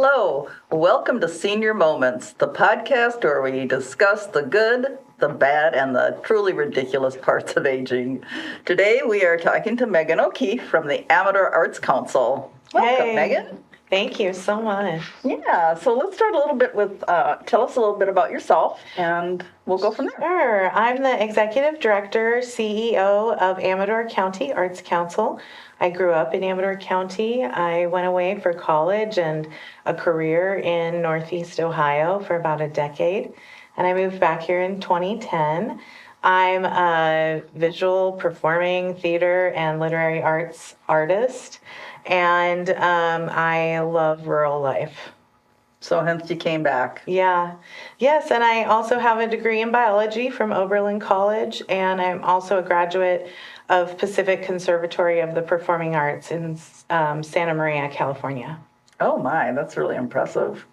Hello, welcome to Senior Moments, the podcast where we discuss the good, the bad, and the truly ridiculous parts of aging. Today we are talking to Meghan O'Keefe from the Amador Arts Council. Welcome, Hey, Meghan. thank you so much. Yeah, so let's start a little bit with, tell us a little bit about yourself, and we'll go from there. Sure. I'm the Executive Director, CEO of Amador County Arts Council. I grew up in Amador County. I went away for college and a career in Northeast Ohio for about a decade, and I moved back here in 2010. I'm a visual, performing, theater, and literary arts artist, and I love rural life. So hence you came back. Yeah. Yes, and I also have a degree in biology from Oberlin College, and I'm also a graduate of Pacific Conservatory of the Performing Arts in Santa Maria, California. Oh my, that's really impressive.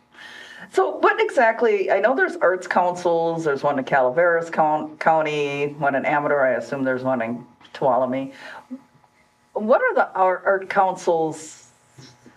So what exactly, I know there's arts councils, there's one in Calaveras County, one in Amador, I assume there's one in Tuolumne. What are the art councils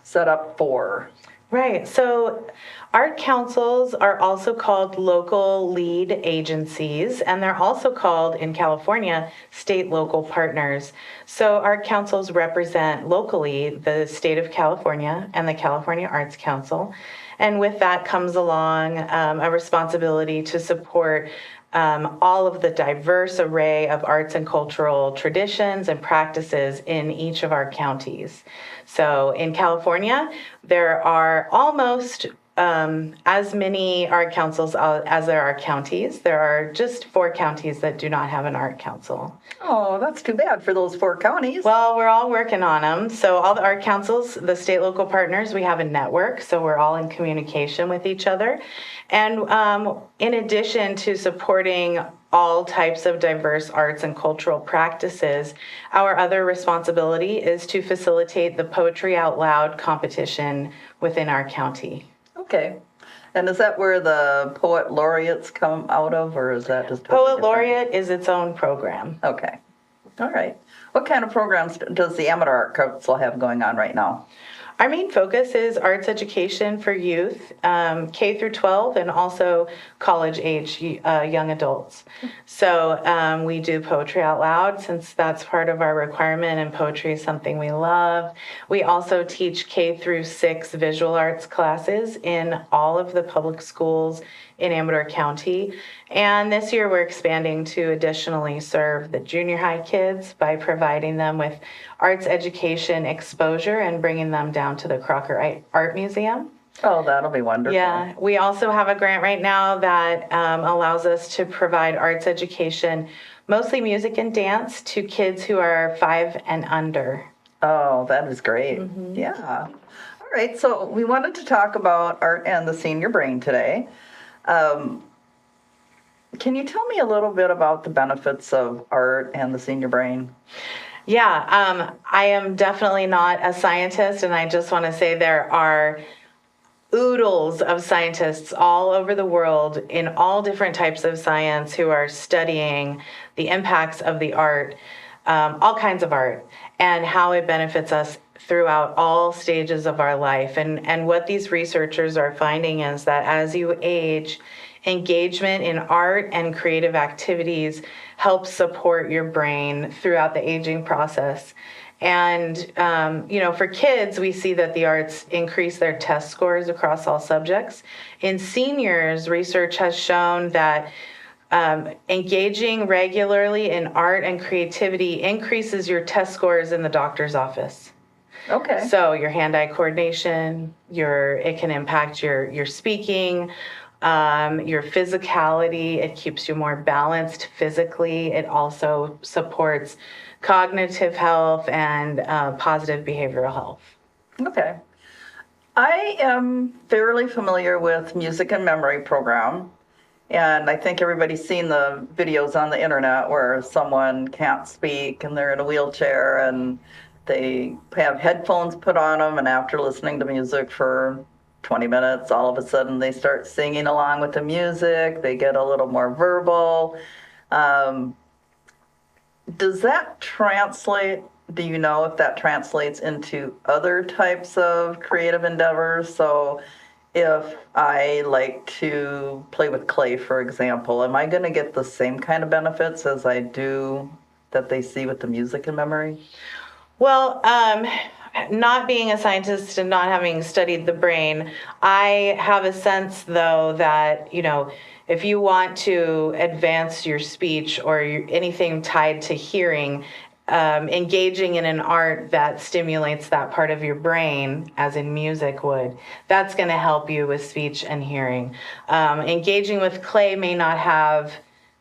set up for? Right. So art councils are also called local lead agencies, and they're also called in California state local partners. So art councils represent locally the state of California and the California Arts Council. And with that comes along a responsibility to support all of the diverse array of arts and cultural traditions and practices in each of our counties. So in California, there are almost as many art councils as there are counties. There are just 4 counties that do not have an art council. Oh, that's too bad for those 4 counties. Well, we're all working on them. So all the art councils, the state local partners, we have a network, so we're all in communication with each other. And in addition to supporting all types of diverse arts and cultural practices, our other responsibility is to facilitate the Poetry Out Loud competition within our county. Okay. And is that where the poet laureates come out of, or is that just Poet different? Laureate is its own program. Okay. All right. What kind of programs does the Amador Art Council have going on right now? Our main focus is arts education for youth, K through 12, and also college-age young adults. So we do Poetry Out Loud, since that's part of our requirement, and poetry is something we love. We also teach K through 6 visual arts classes in all of the public schools in Amador County. And this year we're expanding to additionally serve the junior high kids by providing them with arts education exposure and bringing them down to the Crocker Art Museum. Oh, that'll be wonderful. Yeah, we also have a grant right now that allows us to provide arts education, mostly music and dance, to kids who are 5 and under. Oh, that is great. Mm-hmm. Yeah. All right, so we wanted to talk about art and the senior brain today. Can you tell me a little bit about the benefits of art and the senior brain? Yeah, I am definitely not a scientist, and I just want to say there are oodles of scientists all over the world in all different types of science who are studying the impacts of the art, all kinds of art, and how it benefits us throughout all stages of our life. And what these researchers are finding is that as you age, engagement in art and creative activities helps support your brain throughout the aging process. And, for kids, we see that the arts increase their test scores across all subjects. In seniors, research has shown that engaging regularly in art and creativity increases your test scores in the doctor's office. Okay. So your hand-eye coordination, it can impact your speaking, your physicality. It keeps you more balanced physically. It also supports cognitive health and positive behavioral health. Okay. I am fairly familiar with Music and Memory program, and I think everybody's seen the videos on the internet where someone can't speak and they're in a wheelchair and they have headphones put on them, and after listening to music for 20 minutes, all of a sudden they start singing along with the music, they get a little more verbal. Does that translate do you know if that translates into other types of creative endeavors? So if I like to play with clay, for example, am I going to get the same kind of benefits as I do that they see with the music and memory? Well, not being a scientist and not having studied the brain, I have a sense, though, that, if you want to advance your speech or anything tied to hearing, engaging in an art that stimulates that part of your brain, as in music would, that's going to help you with speech and hearing. Engaging with clay may not have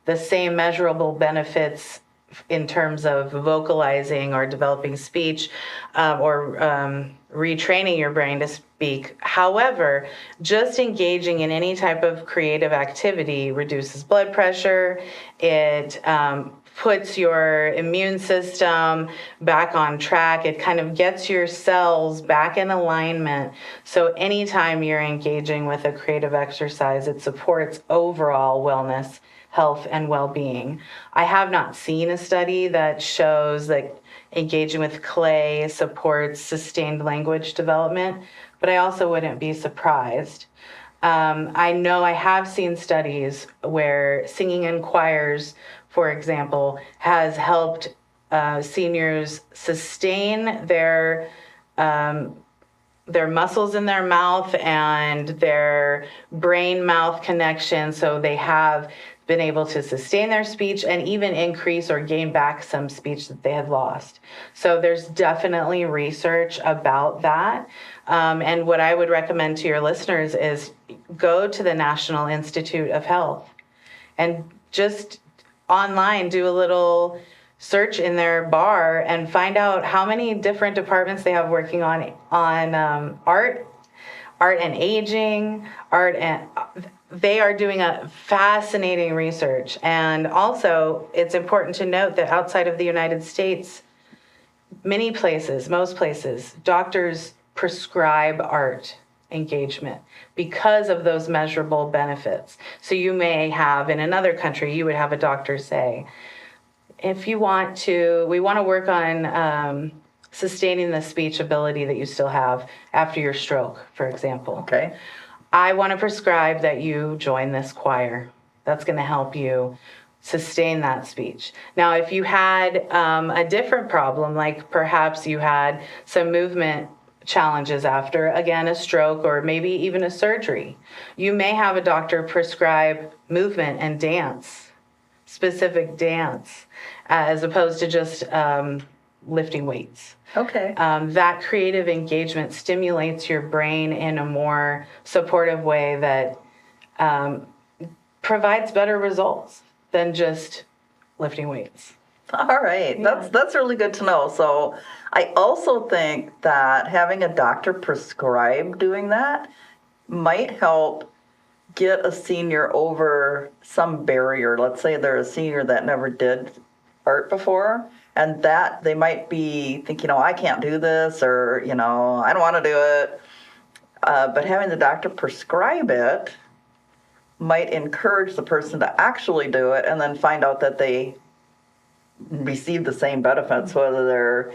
the same measurable benefits in terms of vocalizing or developing speech, or retraining your brain to speak. However, just engaging in any type of creative activity reduces blood pressure. It puts your immune system back on track. It kind of gets your cells back in alignment. So anytime you're engaging with a creative exercise, it supports overall wellness, health, and well-being. I have not seen a study that shows that engaging with clay supports sustained language development, but I also wouldn't be surprised. I know I have seen studies where singing in choirs, for example, has helped seniors sustain their muscles in their mouth and their brain-mouth connection, so they have been able to sustain their speech and even increase or gain back some speech that they had lost. So there's definitely research about that. And what I would recommend to your listeners is go to the National Institute of Health and just online do a little search in their bar and find out how many different departments they have working on art and aging, they are doing a fascinating research. And also, it's important to note that outside of the United States, most places, doctors prescribe art engagement because of those measurable benefits. So you may have, in another country, you would have a doctor say, we want to work on sustaining the speech ability that you still have after your stroke, for example. Okay. I want to prescribe that you join this choir. That's going to help you sustain that speech. Now, if you had a different problem, like perhaps you had some movement challenges after, again, a stroke or maybe even a surgery, you may have a doctor prescribe movement and dance, specific dance, as opposed to just lifting weights. Okay. That creative engagement stimulates your brain in a more supportive way that provides better results than just lifting weights. All right. Yeah. That's really good to know. So I also think that having a doctor prescribe doing that might help get a senior over some barrier. Let's say they're a senior that never did art before, and that they might be thinking, I can't do this, or, I don't want to do it. But having the doctor prescribe it might encourage the person to actually do it and then find out that they receive the same benefits, whether they're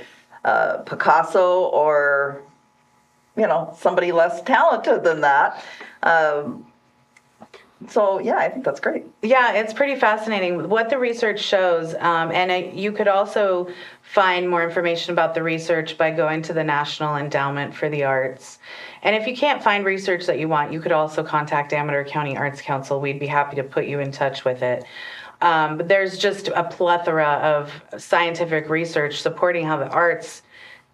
Picasso or, somebody less talented than that. So, yeah, I think that's great. Yeah, it's pretty fascinating what the research shows. You could also find more information about the research by going to the National Endowment for the Arts. And if you can't find research that you want, you could also contact Amador County Arts Council. We'd be happy to put you in touch with it. But there's just a plethora of scientific research supporting how the arts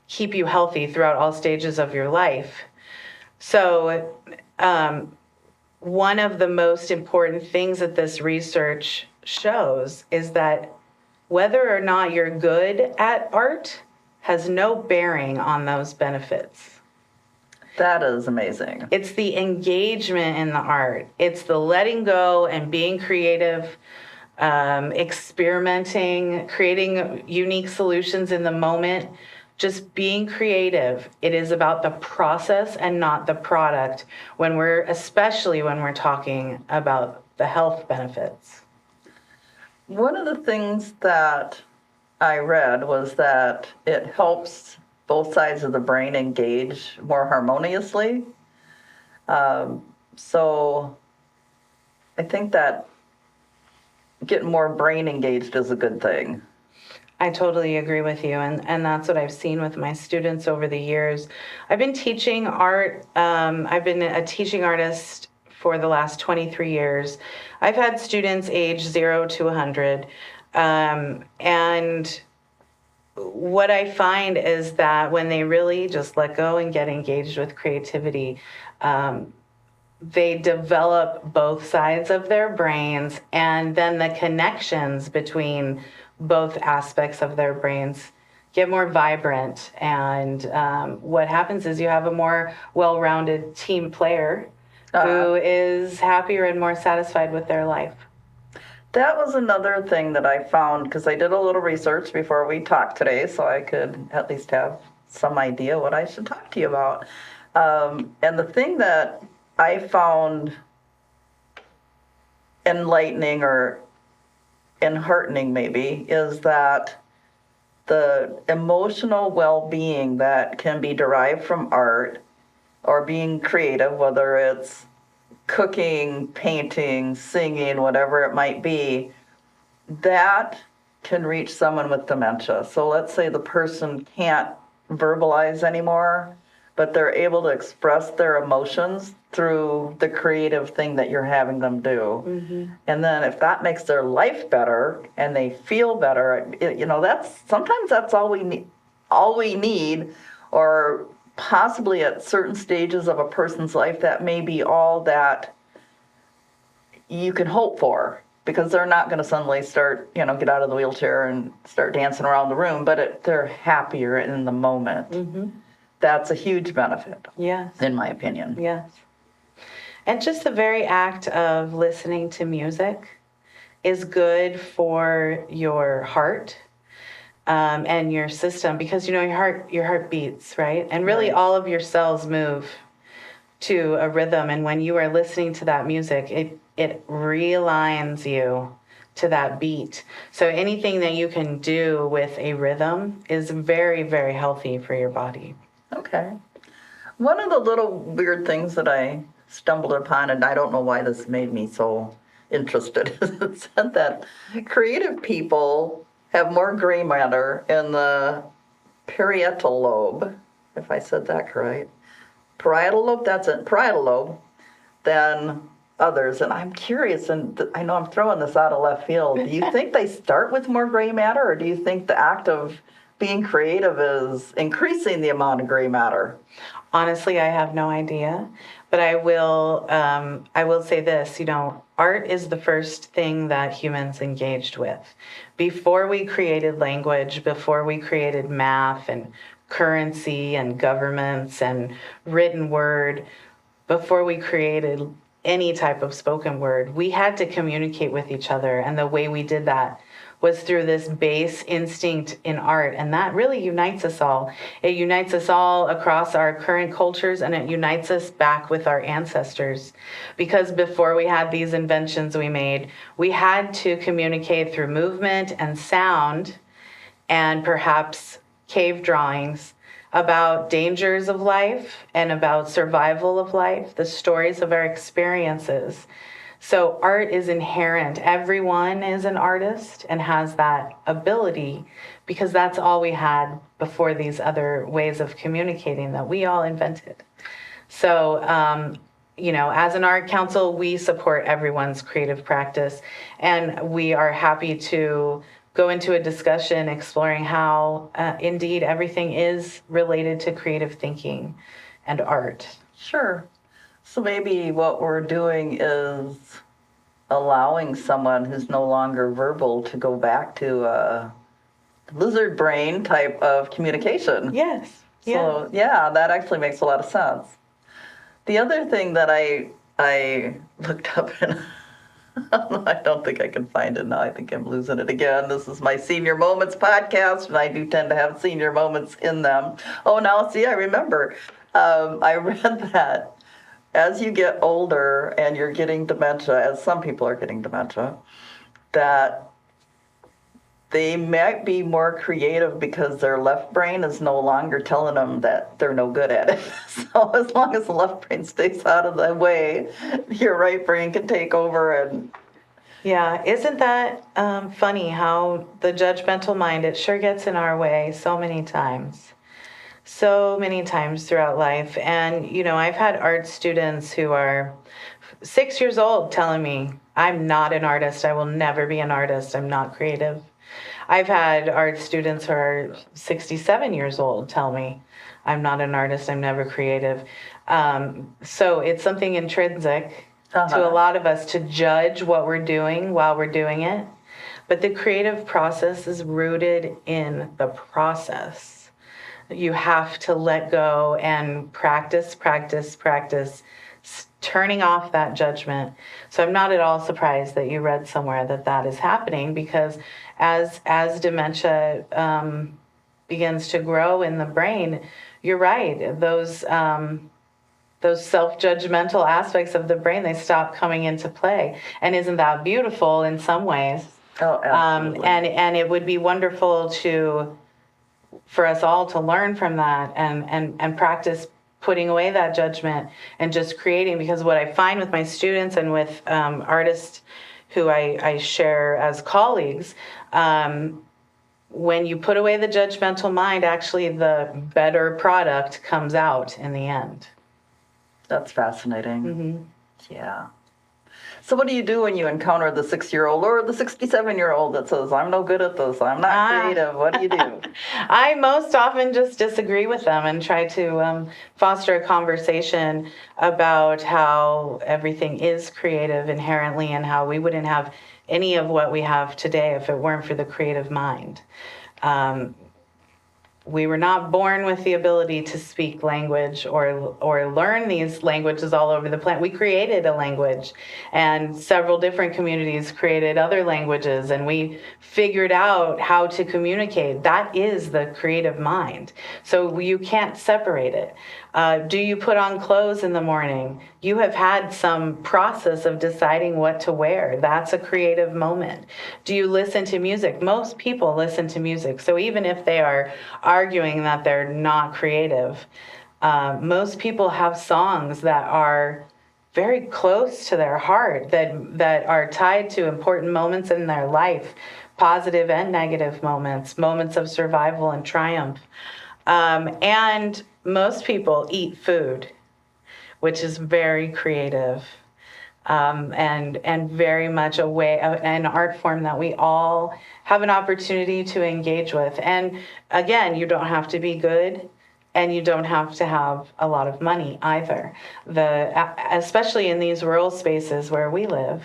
keep you healthy throughout all stages of your life. So, one of the most important things that this research shows is that whether or not you're good at art has no bearing on those benefits. That is amazing. It's the engagement in the art. It's the letting go and being creative, experimenting, creating unique solutions in the moment. Just being creative. It is about the process and not the product especially when we're talking about the health benefits. One of the things that I read was that it helps both sides of the brain engage more harmoniously. So I think that getting more brain engaged is a good thing. I totally agree with you, and that's what I've seen with my students over the years. I've been teaching art. I've been a teaching artist for the last 23 years. I've had students age 0 to 100, and what I find is that when they really just let go and get engaged with creativity, they develop both sides of their brains, and then the connections between both aspects of their brains get more vibrant. And what happens is you have a more well-rounded team player who is happier and more satisfied with their life. That was another thing that I found because I did a little research before we talked today, so I could at least have some idea what I should talk to you about. And the thing that I found enlightening or enheartening maybe is that the emotional well-being that can be derived from art or being creative, whether it's cooking, painting, singing, whatever it might be, that can reach someone with dementia. So let's say the person can't verbalize anymore, but they're able to express their emotions through the creative thing that you're having them do. Mm-hmm. And then if that makes their life better and they feel better, that's all we need, or possibly at certain stages of a person's life, that may be all that you can hope for, because they're not going to suddenly start, get out of the wheelchair and start dancing around the room, but they're happier in the moment. Mm-hmm. That's a huge benefit. Yes. In my opinion. Yes. And just the very act of listening to music is good for your heart. And your system, because your heart beats, right? And really all of your cells move to a rhythm, and when you are listening to that music, it realigns you to that beat. So anything that you can do with a rhythm is very, very healthy for your body. Okay. One of the little weird things that I stumbled upon, and I don't know why this made me so interested, is it said that creative people have more gray matter in the parietal lobe, if I said that correct. Parietal lobe, that's it, parietal lobe, than others. And I'm curious, and I know I'm throwing this out of left field. Do you think they start with more gray matter, or do you think the act of being creative is increasing the amount of gray matter? Honestly, I have no idea, but I will say this, art is the first thing that humans engaged with. Before we created language, before we created math and currency and governments and written word, before we created any type of spoken word, we had to communicate with each other. And the way we did that was through this base instinct in art. And that really unites us all. It unites us all across our current cultures, and it unites us back with our ancestors. Because before we had these inventions we made, we had to communicate through movement and sound and perhaps cave drawings about dangers of life and about survival of life, the stories of our experiences. So art is inherent. Everyone is an artist and has that ability, because that's all we had before these other ways of communicating that we all invented. So, as an art council, we support everyone's creative practice, and we are happy to go into a discussion exploring how, indeed, everything is related to creative thinking and art. Sure. So maybe what we're doing is allowing someone who's no longer verbal to go back to a lizard brain type of communication. Yes. So, yeah, that actually makes a lot of sense. The other thing that I looked up, and I don't think I can find it now. I think I'm losing it again. This is my Senior Moments podcast, and I do tend to have senior moments in them. Oh, now, see, I remember. I read that as you get older and you're getting dementia, as some people are getting dementia, that they might be more creative because their left brain is no longer telling them that they're no good at it. So as long as the left brain stays out of the way, your right brain can take over. And Yeah, isn't that funny how the judgmental mind, it sure gets in our way so many times. So many times throughout life. And, I've had art students who are 6 years old telling me, I'm not an artist. I will never be an artist. I'm not creative. I've had art students who are 67 years old tell me, I'm not an artist. I'm never creative. So it's something intrinsic to a lot of us to judge what we're doing while we're doing it. But the creative process is rooted in the process. You have to let go and practice, turning off that judgment. So I'm not at all surprised that you read somewhere that is happening, because as dementia begins to grow in the brain, you're right. Those self-judgmental aspects of the brain, they stop coming into play. And isn't that beautiful in some ways? oh, absolutely. And it would be wonderful for us all to learn from that and practice putting away that judgment and just creating. Because what I find with my students and with artists who I share as colleagues, when you put away the judgmental mind, actually the better product comes out in the end. That's fascinating. Mm-hmm. Yeah. So what do you do when you encounter the 6-year-old or the 67-year-old that says, I'm no good at this, I'm not creative? What do you do? I most often just disagree with them and try to foster a conversation about how everything is creative inherently and how we wouldn't have any of what we have today if it weren't for the creative mind. We were not born with the ability to speak language or learn these languages all over the planet. We created a language, and several different communities created other languages, and we figured out how to communicate. That is the creative mind. So you can't separate it. Do you put on clothes in the morning? You have had some process of deciding what to wear. That's a creative moment. Do you listen to music? Most people listen to music. So even if they are arguing that they're not creative, most people have songs that are very close to their heart, that are tied to important moments in their life, positive and negative moments of survival and triumph. And most people eat food, which is very creative, and very much an art form that we all have an opportunity to engage with. And again, you don't have to be good, and you don't have to have a lot of money either. Especially in these rural spaces where we live,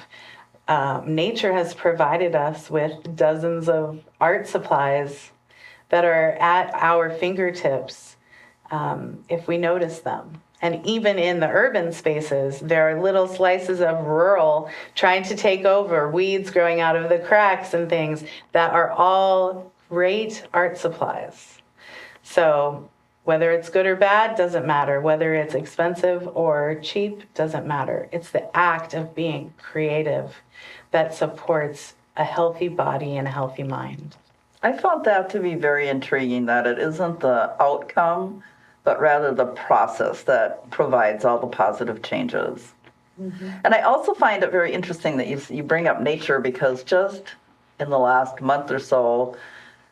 nature has provided us with dozens of art supplies that are at our fingertips if we notice them. And even in the urban spaces, there are little slices of rural trying to take over, weeds growing out of the cracks and things that are all great art supplies. So whether it's good or bad doesn't matter. Whether it's expensive or cheap doesn't matter. It's the act of being creative that supports a healthy body and a healthy mind. I found that to be very intriguing, that it isn't the outcome, but rather the process that provides all the positive changes. Mm-hmm. And I also find it very interesting that you bring up nature, because just in the last month or so,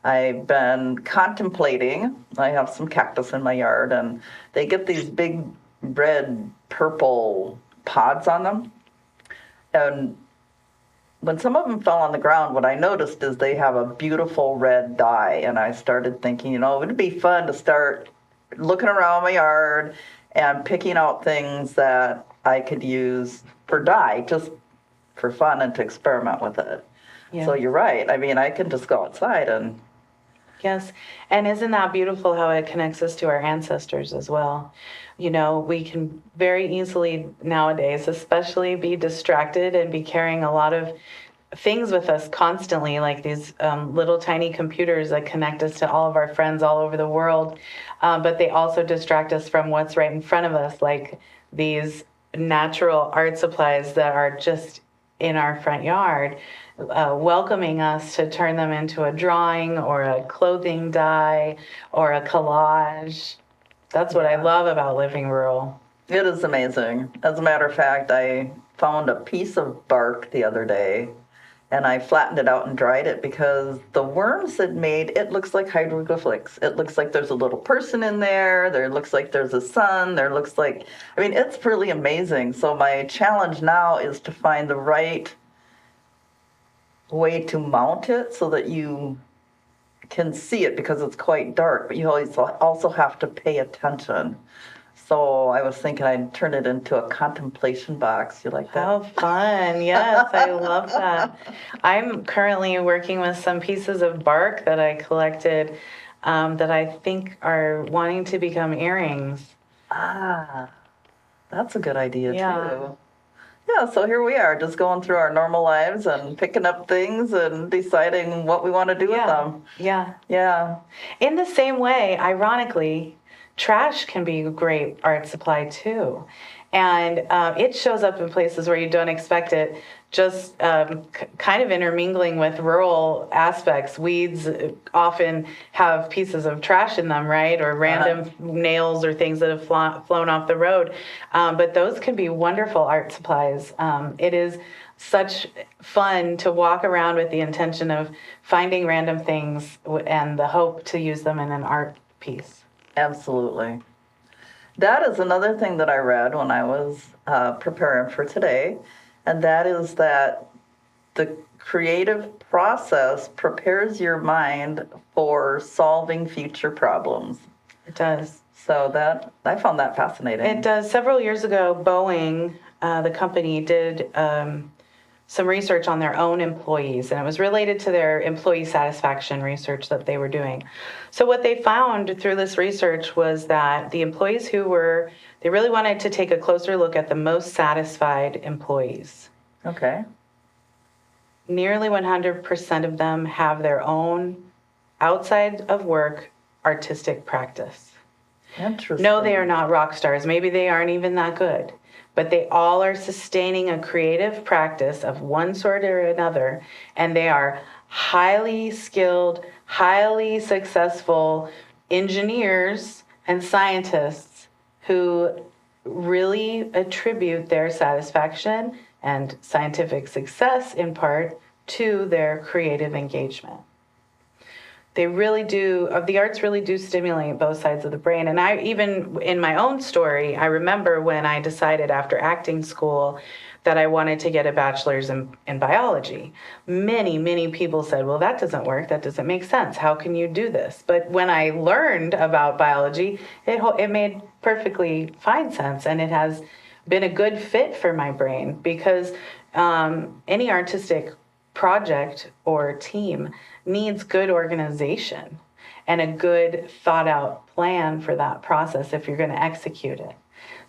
I've been contemplating, I have some cactus in my yard, and they get these big red, purple pods on them. And when some of them fell on the ground, what I noticed is they have a beautiful red dye. And I started thinking, it'd be fun to start looking around my yard and picking out things that I could use for dye, just for fun and to experiment with it. Yeah. So you're right. I mean, I can just go outside and... Yes. And isn't that beautiful how it connects us to our ancestors as well? We can very easily nowadays, especially, be distracted and be carrying a lot of things with us constantly, like these little tiny computers that connect us to all of our friends all over the world. But they also distract us from what's right in front of us, like these natural art supplies that are just in our front yard, welcoming us to turn them into a drawing or a clothing dye or a collage. That's what I love about living rural. It is amazing. As a matter of fact, I found a piece of bark the other day and I flattened it out and dried it because the worms it made, it looks like hieroglyphics. It looks like there's a little person in there. There looks like there's a sun. There looks like, I mean, it's really amazing. So my challenge now is to find the right way to mount it so that you can see it because it's quite dark, but you always also have to pay attention. So I was thinking I'd turn it into a contemplation box. You like that? How fun. Yes, I love that. I'm currently working with some pieces of bark that I collected that I think are wanting to become earrings. Ah, that's a good idea Yeah. too. Yeah, so here we are, just going through our normal lives and picking up things and deciding what we want to do with them. Yeah. Yeah. In the same way, ironically, trash can be a great art supply too. And it shows up in places where you don't expect it, just kind of intermingling with rural aspects. Weeds often have pieces of trash in them, right? Or random nails or things that have flown off the road. But those can be wonderful art supplies. It is such fun to walk around with the intention of finding random things and the hope to use them in an art piece. Absolutely. That is another thing that I read when I was preparing for today, and that is that the creative process prepares your mind for solving future problems. It does. So that I found that fascinating. It does. Several years ago, Boeing, the company, did some research on their own employees, and it was related to their employee satisfaction research that they were doing. So what they found through this research was that the employees they really wanted to take a closer look at the most satisfied employees. Okay. Nearly 100% of them have their own outside of work artistic practice. Interesting. No, they are not rock stars. Maybe they aren't even that good. But they all are sustaining a creative practice of one sort or another, and they are highly skilled, highly successful engineers and scientists who really attribute their satisfaction and scientific success in part to their creative engagement. They really do, the arts really do stimulate both sides of the brain. And I, even in my own story, I remember when I decided after acting school that I wanted to get a bachelor's in biology. Many people said, well, that doesn't work. That doesn't make sense. How can you do this? But when I learned about biology, it made perfectly fine sense. And it has been a good fit for my brain because any artistic project or team needs good organization and a good thought out plan for that process if you're going to execute it.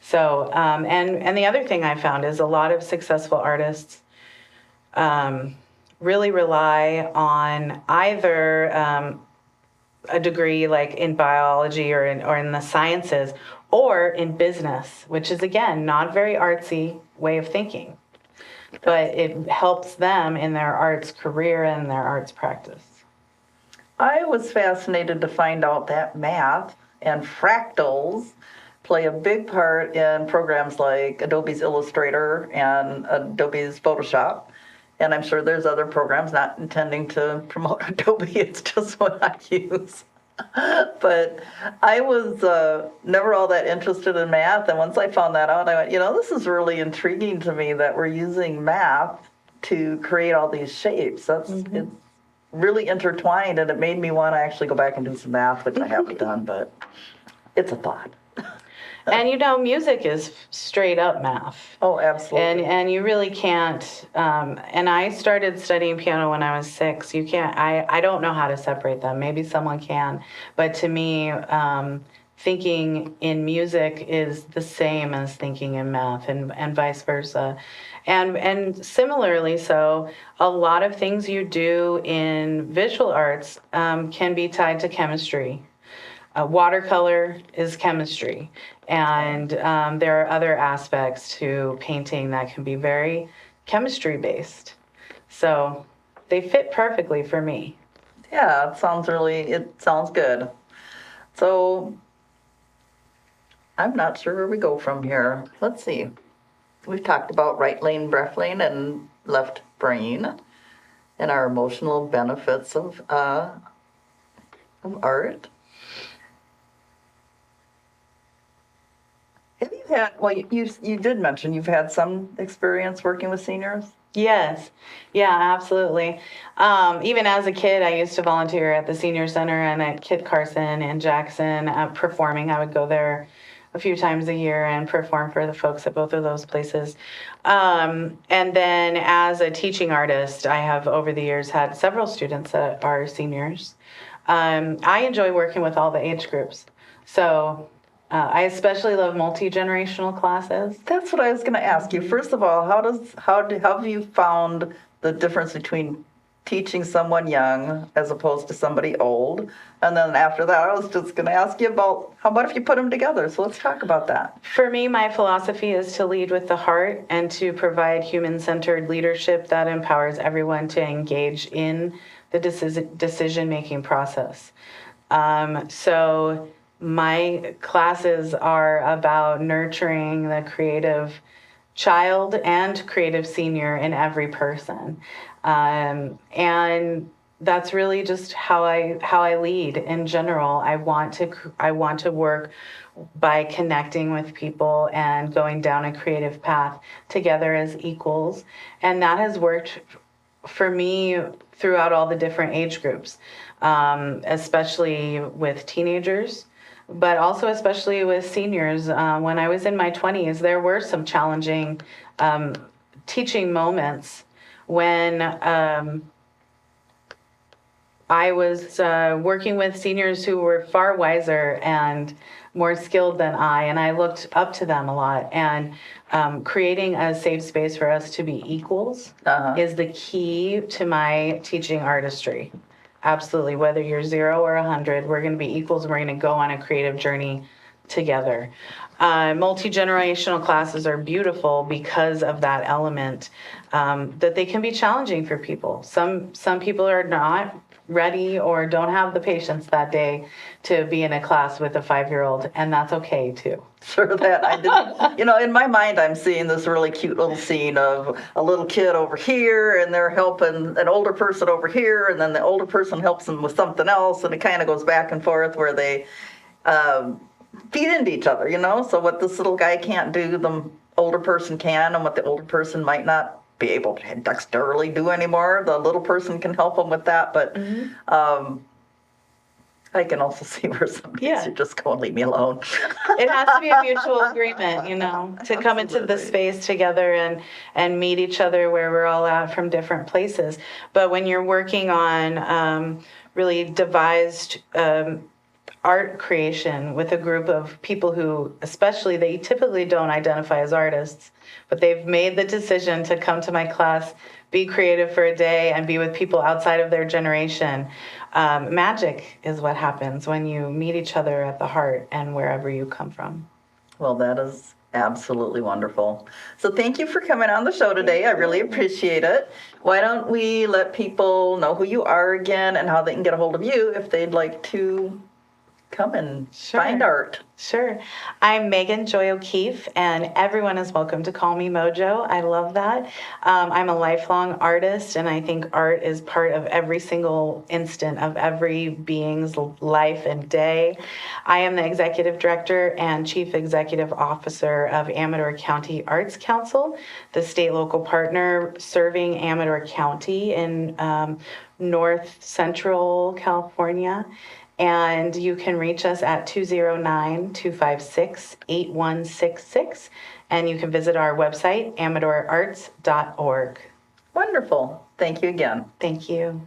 So, and the other thing I found is a lot of successful artists really rely on either a degree like in biology or in the sciences or in business, which is, again, not very artsy way of thinking. But it helps them in their arts career and their arts practice. I was fascinated to find out that math and fractals play a big part in programs like Adobe's Illustrator and Adobe's Photoshop. And I'm sure there's other programs, not intending to promote Adobe, it's just what I use. But I was never all that interested in math, and once I found that out, I went, this is really intriguing to me that we're using math to create all these shapes. It's really intertwined, and it made me want to actually go back and do some math, which I haven't done, but it's a thought. And music is straight up math. Oh, absolutely. And you really can't. And I started studying piano when I was 6. You can't. I don't know how to separate them. Maybe someone can. But to me, thinking in music is the same as thinking in math, and vice versa. And similarly, so a lot of things you do in visual arts can be tied to chemistry. Watercolor is chemistry, and there are other aspects to painting that can be very chemistry based. So they fit perfectly for me. Yeah, it sounds good. So I'm not sure where we go from here. Let's see. We've talked about right lane, left lane, and left brain, and our emotional benefits of art. Have you had, well, you did mention you've had some experience working with seniors? Yes, yeah, absolutely. Even as a kid, I used to volunteer at the senior center and at Kit Carson and Jackson performing. I would go there a few times a year and perform for the folks at both of those places. And then as a teaching artist, I have over the years had several students that are seniors. I enjoy working with all the age groups. So I especially love multi-generational classes. That's what I was going to ask you. First of all, how have you found the difference between teaching someone young as opposed to somebody old? And then after that, I was just going to ask you about how about if you put them together? So let's talk about that. For me, my philosophy is to lead with the heart and to provide human-centered leadership that empowers everyone to engage in the decision-making process. So my classes are about nurturing the creative child and creative senior in every person. And that's really just how I lead in general. I want to work by connecting with people and going down a creative path together as equals. And that has worked for me throughout all the different age groups, especially with teenagers, but also especially with seniors. When I was in my 20s, there were some challenging teaching moments when I was working with seniors who were far wiser and more skilled than and I looked up to them a lot. And creating a safe space for us to be equals is the key to my teaching artistry. Absolutely. Whether you're 0 or 100, we're going to be equals and we're going to go on a creative journey together. Multi-generational classes are beautiful because of that element, that they can be challenging for people. Some people are not ready or don't have the patience that day to be in a class with a 5-year-old, and that's okay too. Sure, that I did. In my mind, I'm seeing this really cute little scene of a little kid over here, and they're helping an older person over here, and then the older person helps them with something else, and it kind of goes back and forth where they feed into each other. So what this little guy can't do, the older person can, and what the older person might not be able to dexterily do anymore, the little person can help them with that. But I can also see where some kids are just going, leave me alone. It has to be a mutual agreement, to come into the space together and meet each other where we're all at from different places. But when you're working on really devised art creation with a group of people who, especially, they typically don't identify as artists, but they've made the decision to come to my class, be creative for a day, and be with people outside of their generation. Magic is what happens when you meet each other at the heart and wherever you come from. Well, that is absolutely wonderful. So thank you for coming on the show today. I really appreciate it. Why don't we let people know who you are again and how they can get a hold of you if they'd like to come and find art. Sure. I'm Meghan Joy O'Keefe, and everyone is welcome to call me Mojo. I love that. I'm a lifelong artist, and I think art is part of every single instant of every being's life and day. I am the Executive Director and Chief Executive Officer of Amador County Arts Council, the state local partner serving Amador County in North Central California. And you can reach us at 209-256-8166. And you can visit our website, amadorarts.org. Wonderful. Thank you again. Thank you.